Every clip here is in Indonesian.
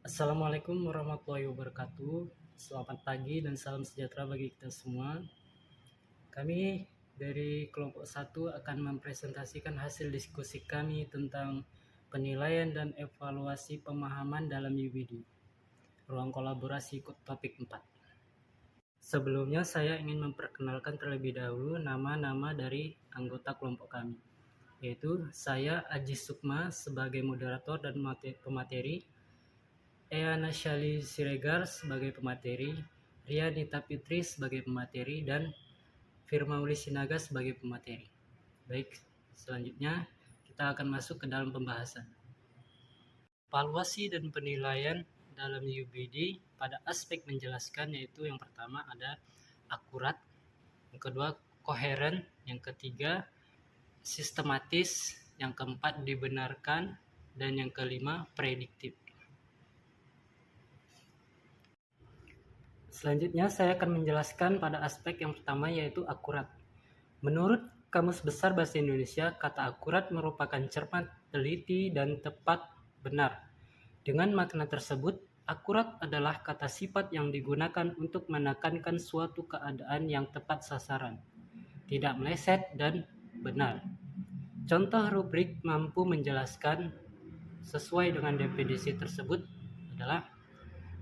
Assalamualaikum warahmatullahi wabarakatuh. Selamat pagi dan salam sejahtera bagi kita semua. Kami dari kelompok 1 akan mempresentasikan hasil diskusi kami tentang penilaian dan evaluasi pemahaman dalam UBD. Ruang kolaborasi topik 4. Sebelumnya saya ingin memperkenalkan terlebih dahulu nama-nama dari anggota kelompok kami, yaitu saya Aji Sukma sebagai moderator dan pemateri, Eyana Shali Siregar sebagai pemateri, Ria Nita Fitri sebagai pemateri, dan Firmauli Sinaga sebagai pemateri. Baik, selanjutnya kita akan masuk ke dalam pembahasan. Evaluasi dan penilaian dalam UBD pada aspek menjelaskan, yaitu yang pertama ada akurat, yang kedua koheren, yang ketiga sistematis, yang keempat dibenarkan, dan yang kelima prediktif. Selanjutnya saya akan menjelaskan pada aspek yang pertama, yaitu akurat. Menurut Kamus Besar Bahasa Indonesia, kata akurat merupakan cermat, teliti, dan tepat benar. Dengan makna tersebut, akurat adalah kata sifat yang digunakan untuk menekankan suatu keadaan yang tepat sasaran, tidak meleset, dan benar. Contoh rubrik mampu menjelaskan sesuai dengan definisi tersebut adalah,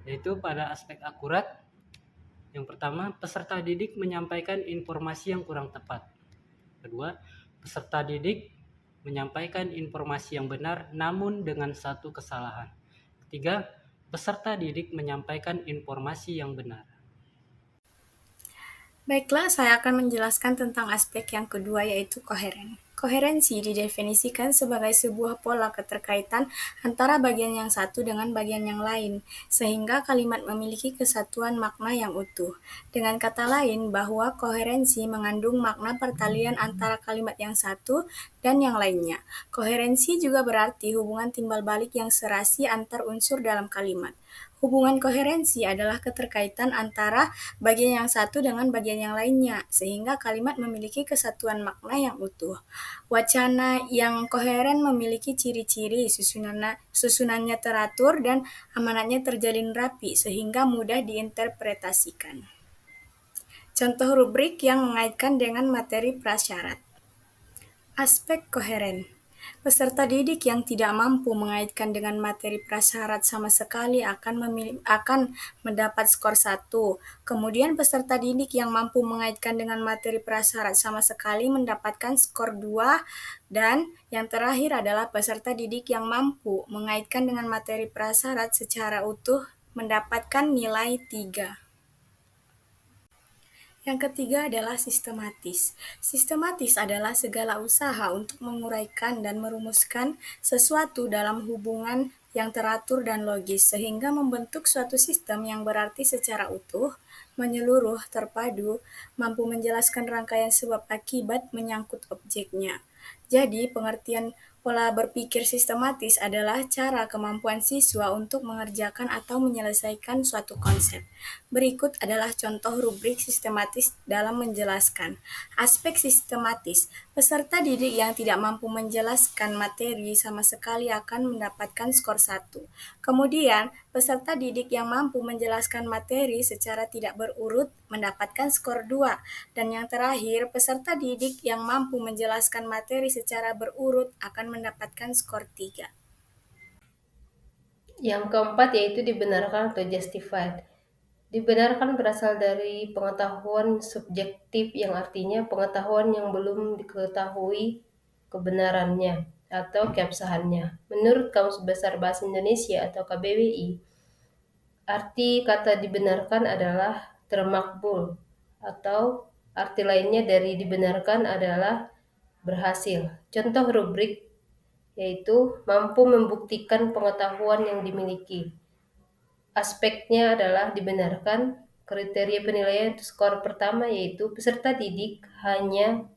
yaitu pada aspek akurat, yang pertama, peserta didik menyampaikan informasi yang kurang tepat. Kedua, peserta didik menyampaikan informasi yang benar namun dengan satu kesalahan. Ketiga, peserta didik menyampaikan informasi yang benar. Baiklah, saya akan menjelaskan tentang aspek yang kedua, yaitu koheren. Koherensi didefinisikan sebagai sebuah pola keterkaitan antara bagian yang satu dengan bagian yang lain, sehingga kalimat memiliki kesatuan makna yang utuh. Dengan kata lain, bahwa koherensi mengandung makna pertalian antara kalimat yang satu dan yang lainnya. Koherensi juga berarti hubungan timbal balik yang serasi antar unsur dalam kalimat. Hubungan koherensi adalah keterkaitan antara bagian yang satu dengan bagian yang lainnya, sehingga kalimat memiliki kesatuan makna yang utuh. Wacana yang koheren memiliki ciri-ciri susunannya teratur dan amanatnya terjalin rapi, sehingga mudah diinterpretasikan. Contoh rubrik yang mengaitkan dengan materi prasyarat. Aspek koheren. Peserta didik yang tidak mampu mengaitkan dengan materi prasyarat sama sekali akan mendapat skor 1. Kemudian peserta didik yang mampu mengaitkan dengan materi prasyarat sama sekali mendapatkan skor 2. Dan yang terakhir adalah peserta didik yang mampu mengaitkan dengan materi prasyarat secara utuh mendapatkan nilai 3. Yang ketiga adalah sistematis. Sistematis adalah segala usaha untuk menguraikan dan merumuskan sesuatu dalam hubungan yang teratur dan logis, sehingga membentuk suatu sistem yang berarti secara utuh, menyeluruh, terpadu, mampu menjelaskan rangkaian sebab akibat menyangkut objeknya. Jadi, pengertian pola berpikir sistematis adalah cara kemampuan siswa untuk mengerjakan atau menyelesaikan suatu konsep. Berikut adalah contoh rubrik sistematis dalam menjelaskan. Aspek sistematis. Peserta didik yang tidak mampu menjelaskan materi sama sekali akan mendapatkan skor 1. Kemudian, peserta didik yang mampu menjelaskan materi secara tidak berurut mendapatkan skor 2. Dan yang terakhir, peserta didik yang mampu menjelaskan materi secara berurut akan mendapatkan skor 3. Yang keempat yaitu dibenarkan atau justified. Dibenarkan berasal dari pengetahuan subjektif yang artinya pengetahuan yang belum diketahui kebenarannya atau keabsahannya. Menurut Kamus Besar Bahasa Indonesia atau KBBI, arti kata dibenarkan adalah termakbul atau arti lainnya dari dibenarkan adalah berhasil. Contoh rubrik yaitu mampu membuktikan pengetahuan yang dimiliki. Aspeknya adalah dibenarkan. Kriteria penilaian untuk skor pertama yaitu peserta didik hanya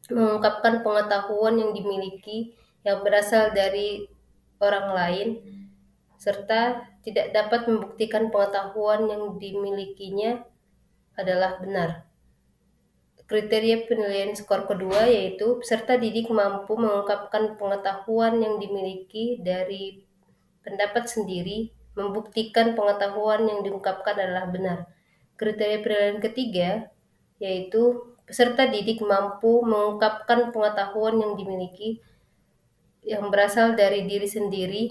mengungkapkan pengetahuan yang dimiliki yang berasal dari orang lain serta tidak dapat membuktikan pengetahuan yang dimilikinya adalah benar. Kriteria penilaian skor kedua yaitu peserta didik mampu mengungkapkan pengetahuan yang dimiliki dari pendapat sendiri membuktikan pengetahuan yang diungkapkan adalah benar. Kriteria penilaian ketiga yaitu peserta didik mampu mengungkapkan pengetahuan yang dimiliki yang berasal dari diri sendiri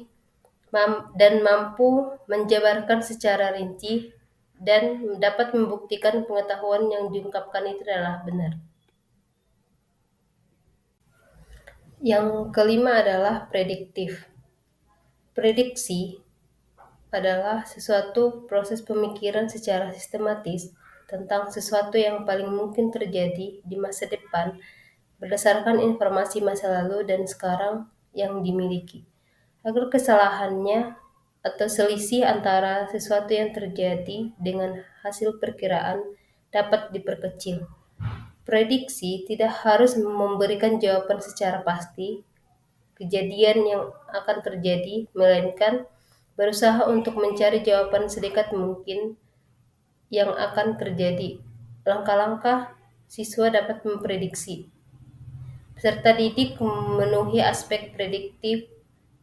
dan mampu menjabarkan secara rinci dan dapat membuktikan pengetahuan yang diungkapkan itu adalah benar. Yang kelima adalah prediktif. Prediksi adalah sesuatu proses pemikiran secara sistematis tentang sesuatu yang paling mungkin terjadi di masa depan berdasarkan informasi masa lalu dan sekarang yang dimiliki, agar kesalahannya atau selisih antara sesuatu yang terjadi dengan hasil perkiraan dapat diperkecil. Prediksi tidak harus memberikan jawaban secara pasti kejadian yang akan terjadi, melainkan berusaha untuk mencari jawaban sedekat mungkin yang akan terjadi. Langkah-langkah siswa dapat memprediksi. Peserta didik memenuhi aspek prediktif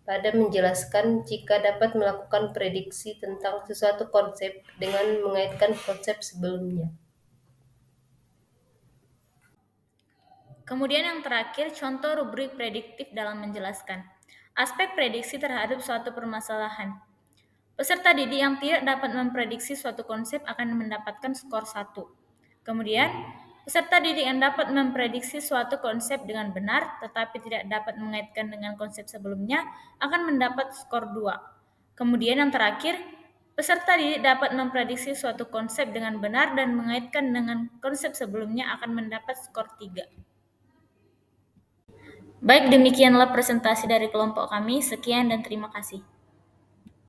pada menjelaskan jika dapat melakukan prediksi tentang sesuatu konsep dengan mengaitkan konsep sebelumnya. Kemudian yang terakhir, contoh rubrik prediktif dalam menjelaskan aspek prediksi terhadap suatu permasalahan. Peserta didik yang tidak dapat memprediksi suatu konsep akan mendapatkan skor 1. Kemudian, peserta didik yang dapat memprediksi suatu konsep dengan benar tetapi tidak dapat mengaitkan dengan konsep sebelumnya akan mendapat skor 2. Kemudian yang terakhir, peserta didik dapat memprediksi suatu konsep dengan benar dan mengaitkan dengan konsep sebelumnya akan mendapat skor 3. Baik, demikianlah presentasi dari kelompok kami. Sekian dan terima kasih.